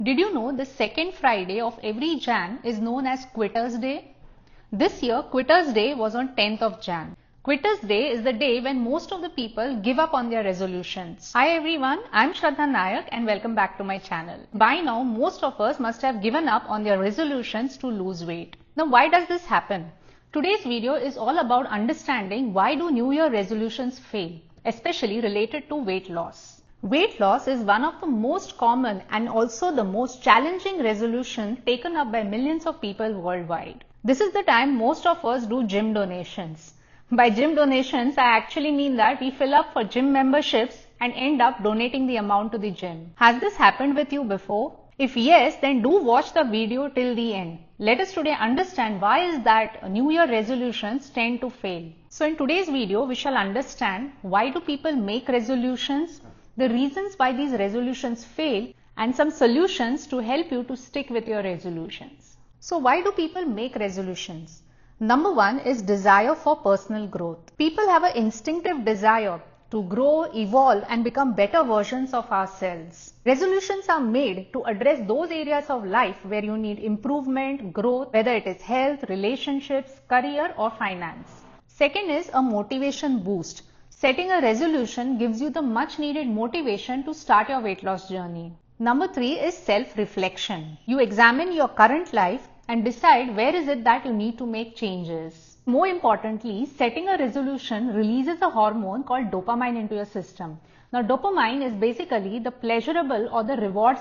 Did you know the second Friday of every Jan is known as Quitters Day? This year, Quitters Day was on 10th of Jan. Quitters Day is the day when most of the people give up on their resolutions. Hi everyone, I'm Shraddha Nayak and welcome back to my channel. By now, most of us must have given up on their resolutions to lose weight. Now, why does this happen? Today's video is all about understanding why do New Year resolutions fail, especially related to weight loss. Weight loss is one of the most common and also the most challenging resolution taken up by millions of people worldwide. This is the time most of us do gym donations. By gym donations, I actually mean that we fill up for gym memberships and end up donating the amount to the gym. Has this happened with you before? If yes, then do watch the video till the end. Let us today understand why is that New Year resolutions tend to fail. So in today's video, we shall understand why do people make resolutions, the reasons why these resolutions fail, and some solutions to help you to stick with your resolutions. So why do people make resolutions? Number one is desire for personal growth. People have an instinctive desire to grow, evolve and become better versions of ourselves. Resolutions are made to address those areas of life where you need improvement, growth, whether it is health, relationships, career or finance. Second is a motivation boost. Setting a resolution gives you the much needed motivation to start your weight loss journey. Number three is self-reflection. You examine your current life and decide where is it that you need to make changes. More importantly, setting a resolution releases a hormone called dopamine into your system. Now, dopamine is basically the pleasurable or the reward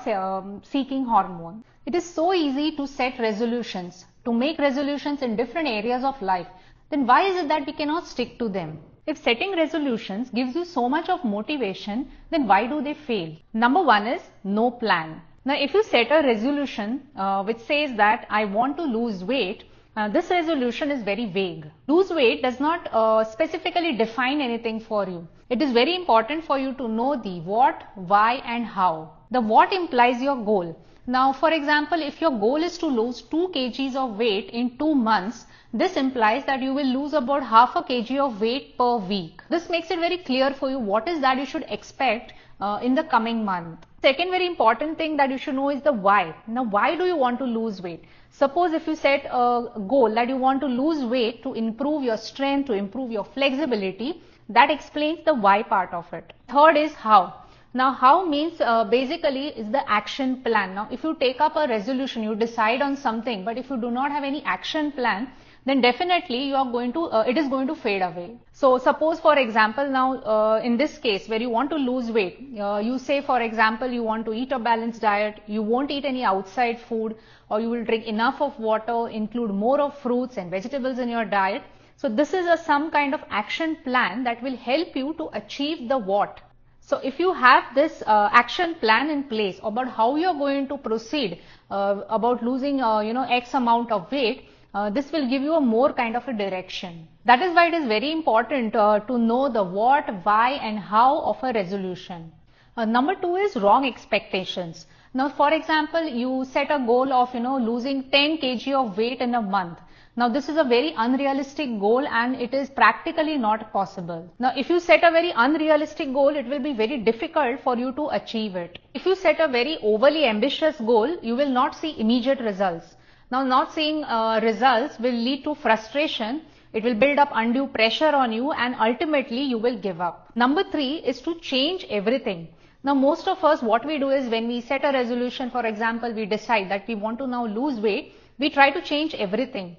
seeking hormone. It is so easy to set resolutions, to make resolutions in different areas of life. Then why is it that we cannot stick to them? If setting resolutions gives you so much of motivation, then why do they fail? Number one is no plan. Now, if you set a resolution which says that I want to lose weight, this resolution is very vague. Lose weight does not specifically define anything for you. It is very important for you to know the what, why and how. The what implies your goal. Now, for example, if your goal is to lose 2 kgs of weight in 2 months, this implies that you will lose about half a kg of weight per week. This makes it very clear for you what is that you should expect in the coming month. Second very important thing that you should know is the why. Now, why do you want to lose weight? Suppose if you set a goal that you want to lose weight to improve your strength, to improve your flexibility, that explains the why part of it. Third is how. Now, how means basically is the action plan. Now, if you take up a resolution, you decide on something, but if you do not have any action plan, then definitely you are going to, it is going to fade away. So suppose for example now in this case where you want to lose weight, you say for example you want to eat a balanced diet, you won't eat any outside food, or you will drink enough of water, include more of fruits and vegetables in your diet. So this is some kind of action plan that will help you to achieve the what. So if you have this action plan in place about how you are going to proceed about losing X amount of weight, this will give you a more kind of a direction. That is why it is very important to know the what, why and how of a resolution. Number two is wrong expectations. Now, for example, you set a goal of losing 10 kg of weight in a month. Now, this is a very unrealistic goal and it is practically not possible. Now, if you set a very unrealistic goal, it will be very difficult for you to achieve it. If you set a very overly ambitious goal, you will not see immediate results. Now, not seeing results will lead to frustration. It will build up undue pressure on you and ultimately you will give up. Number three is to change everything. Now, most of us, what we do is when we set a resolution, for example, we decide that we want to now lose weight, we try to change everything.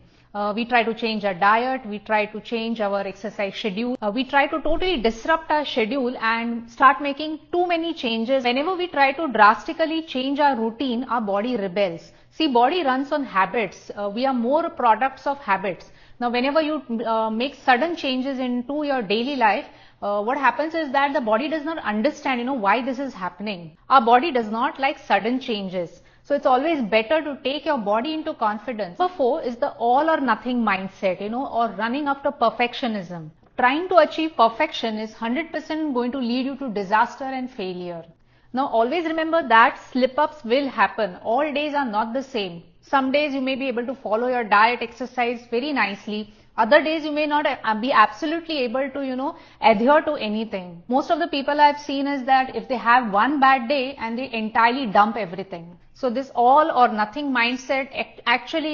We try to change our diet, we try to change our exercise schedule, we try to totally disrupt our schedule and start making too many changes. Whenever we try to drastically change our routine, our body rebels. See, body runs on habits. We are more products of habits. Now, whenever you make sudden changes into your daily life, what happens is that the body does not understand, why this is happening. Our body does not like sudden changes. So it's always better to take your body into confidence. Number four is the all or nothing mindset, or running after perfectionism. Trying to achieve perfection is 100% going to lead you to disaster and failure. Now, always remember that slip-ups will happen. All days are not the same. Some days you may be able to follow your diet, exercise very nicely. Other days you may not be absolutely able to, adhere to anything. Most of the people I've seen is that if they have one bad day and they entirely dump everything. So this all or nothing mindset actually,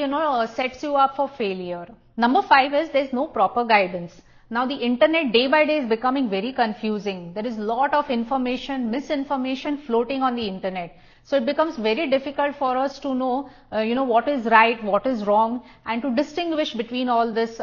sets you up for failure. Number 5 is there's no proper guidance. Now the internet day by day is becoming very confusing. There is a lot of information, misinformation floating on the internet. So it becomes very difficult for us to know, what is right, what is wrong, and to distinguish between all this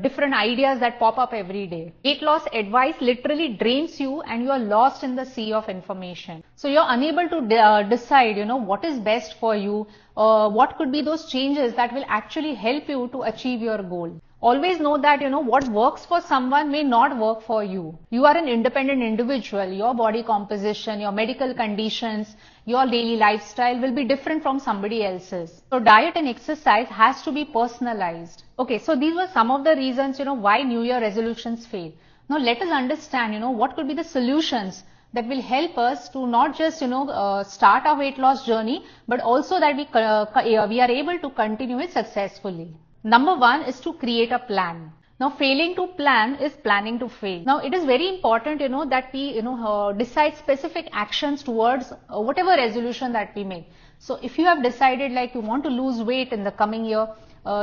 different ideas that pop up every day. Weight loss advice literally drains you and you are lost in the sea of information. So you're unable to decide, what is best for you, what could be those changes that will actually help you to achieve your goal. Always know that, what works for someone may not work for you. You are an independent individual. Your body composition, your medical conditions, your daily lifestyle will be different from somebody else's. So diet and exercise has to be personalized. Okay, so these were some of the reasons, why New Year resolutions fail. Now let us understand, what could be the solutions that will help us to not just, start our weight loss journey, but also that we are able to continue it successfully. Number 1 is to create a plan. Now failing to plan is planning to fail. Now it is very important, that we, decide specific actions towards whatever resolution that we make. So if you have decided like you want to lose weight in the coming year,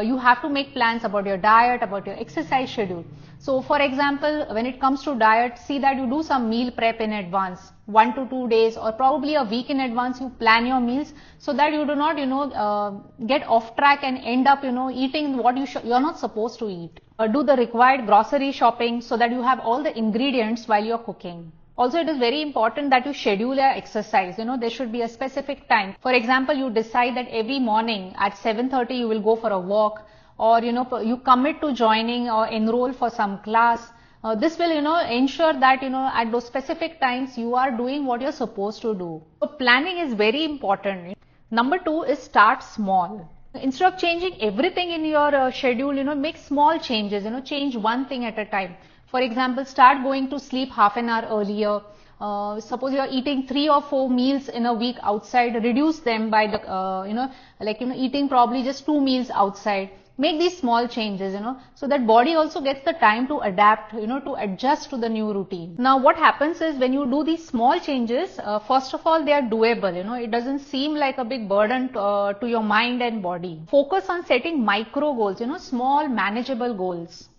you have to make plans about your diet, about your exercise schedule. So for example, when it comes to diet, see that you do some meal prep in advance, 1 to 2 days or probably a week in advance. You plan your meals so that you do not, get off track and end up, eating what you're not supposed to eat. Do the required grocery shopping so that you have all the ingredients while you're cooking. Also, it is very important that you schedule your exercise. There should be a specific time. For example, you decide that every morning at 7:30 you will go for a walk, or you commit to joining or enroll for some class. This will ensure that at those specific times you are doing what you're supposed to do. So planning is very important. Number 2 is start small. Instead of changing everything in your schedule, make small changes. Change one thing at a time. For example, start going to sleep half an hour earlier. Suppose you are eating 3 or 4 meals in a week outside, reduce them by the eating probably just 2 meals outside. Make these small changes, so that body also gets the time to adapt, to adjust to the new routine. Now what happens is when you do these small changes, first of all, they are doable, it doesn't seem like a big burden to your mind and body. Focus on setting micro goals, small manageable goals.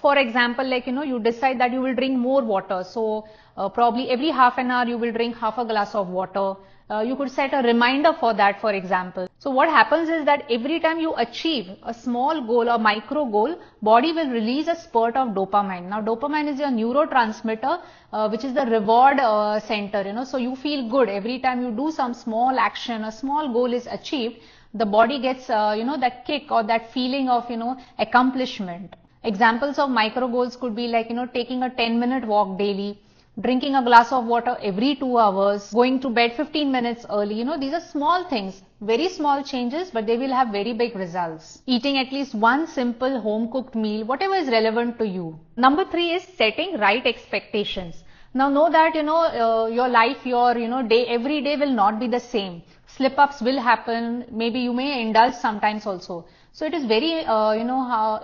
For example, you decide that you will drink more water. So probably every half an hour you will drink half a glass of water. You could set a reminder for that, for example. So what happens is that every time you achieve a small goal or micro goal, body will release a spurt of dopamine. Now dopamine is your neurotransmitter, which is the reward center, so you feel good every time you do some small action, a small goal is achieved. The body gets, that kick or that feeling of, accomplishment. Examples of micro goals could be like, taking a 10-minute walk daily, drinking a glass of water every 2 hours, going to bed 15 minutes early. These are small things, very small changes, but they will have very big results. Eating at least one simple home cooked meal, whatever is relevant to you. Number 3 is setting right expectations. Now know that, your life, your, day, every day will not be the same. Slip ups will happen. Maybe you may indulge sometimes also. So it is very,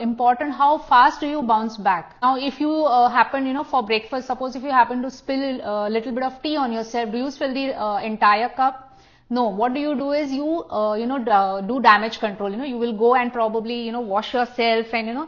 important how fast do you bounce back. Now, if you happen, for breakfast, suppose if you happen to spill a little bit of tea on yourself, do you spill the entire cup? No. What do you do is you, do damage control. You will go and probably, wash yourself and,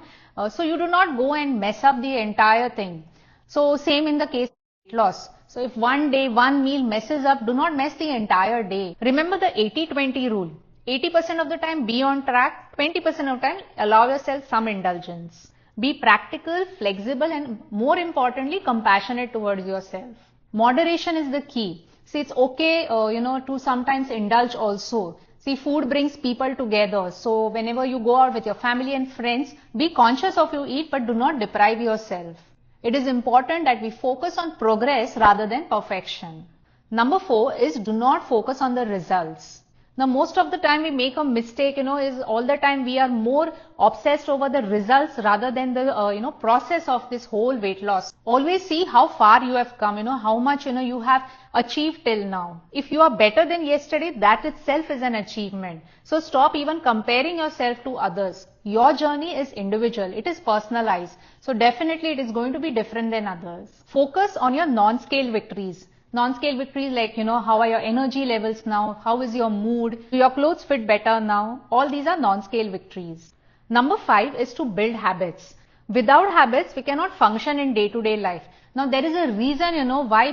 so you do not go and mess up the entire thing. So same in the case of weight loss. So if one day, one meal messes up, do not mess the entire day. Remember the 80-20 rule. 80% of the time be on track, 20% of the time allow yourself some indulgence. Be practical, flexible, and more importantly, compassionate towards yourself. Moderation is the key. See, it's okay, to sometimes indulge also. See, food brings people together. So whenever you go out with your family and friends, be conscious of you eat, but do not deprive yourself. It is important that we focus on progress rather than perfection. Number 4 is do not focus on the results. Now, most of the time we make a mistake, is all the time we are more obsessed over the results rather than the, process of this whole weight loss. Always see how far you have come, how much, you have achieved till now. If you are better than yesterday, that itself is an achievement. So stop even comparing yourself to others. Your journey is individual. It is personalized. So definitely it is going to be different than others. Focus on your non-scale victories. Non-scale victories like, how are your energy levels now? How is your mood? Do your clothes fit better now? All these are non-scale victories. Number 5 is to build habits. Without habits, we cannot function in day-to-day life. Now there is a reason, why,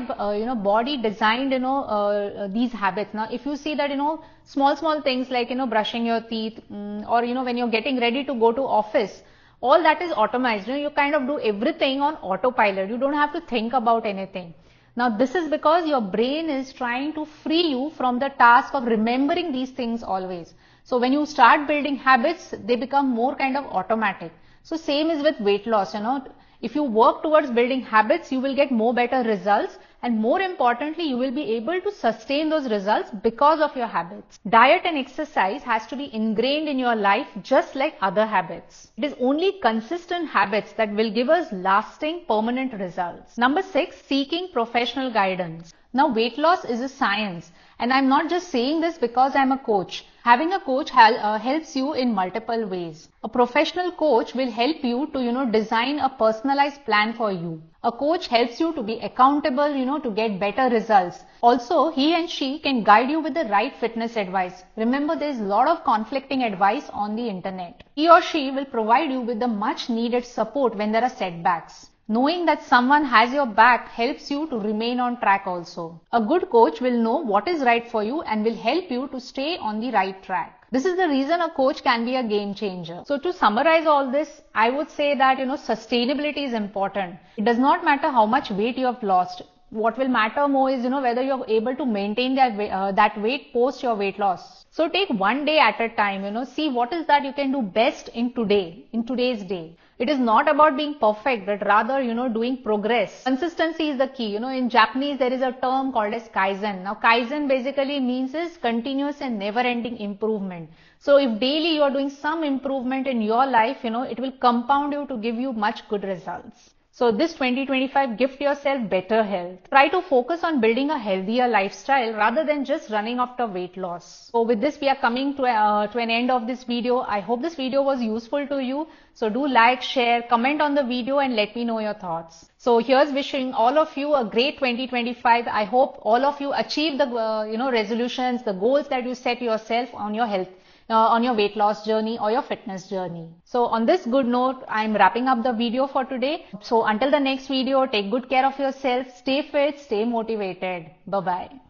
body designed, these habits. Now if you see that, small things like, brushing your teeth, or, when you're getting ready to go to office, all that is automated. You kind of do everything on autopilot. You don't have to think about anything. Now this is because your brain is trying to free you from the task of remembering these things always. So when you start building habits, they become more kind of automatic. So same is with weight loss, if you work towards building habits, you will get more better results, and more importantly, you will be able to sustain those results because of your habits. Diet and exercise has to be ingrained in your life just like other habits. It is only consistent habits that will give us lasting, permanent results. Number 6, seeking professional guidance. Now weight loss is a science, and I'm not just saying this because I'm a coach. Having a coach helps you in multiple ways. A professional coach will help you to, design a personalized plan for you. A coach helps you to be accountable, to get better results. Also, he and she can guide you with the right fitness advice. Remember, there's a lot of conflicting advice on the internet. He or she will provide you with the much needed support when there are setbacks. Knowing that someone has your back helps you to remain on track also. A good coach will know what is right for you and will help you to stay on the right track. This is the reason a coach can be a game changer. So to summarize all this, I would say that, sustainability is important. It does not matter how much weight you have lost. What will matter more is, whether you're able to maintain that weight post your weight loss. So take one day at a time, see what is that you can do best in today's day. It is not about being perfect, but rather, doing progress. Consistency is the key. In Japanese, there is a term called as Kaizen. Now, Kaizen basically means is continuous and never-ending improvement. So, if daily you are doing some improvement in your life, it will compound you to give you much good results. So this 2025, gift yourself better health. Try to focus on building a healthier lifestyle rather than just running after weight loss. So with this, we are coming to an end of this video. I hope this video was useful to you. So do like, share, comment on the video and let me know your thoughts. So here's wishing all of you a great 2025. I hope all of you achieve the resolutions, the goals that you set yourself on your health. On your weight loss journey or your fitness journey. So on this good note, I'm wrapping up the video for today. So until the next video, take good care of yourself, stay fit, stay motivated. Bye-bye.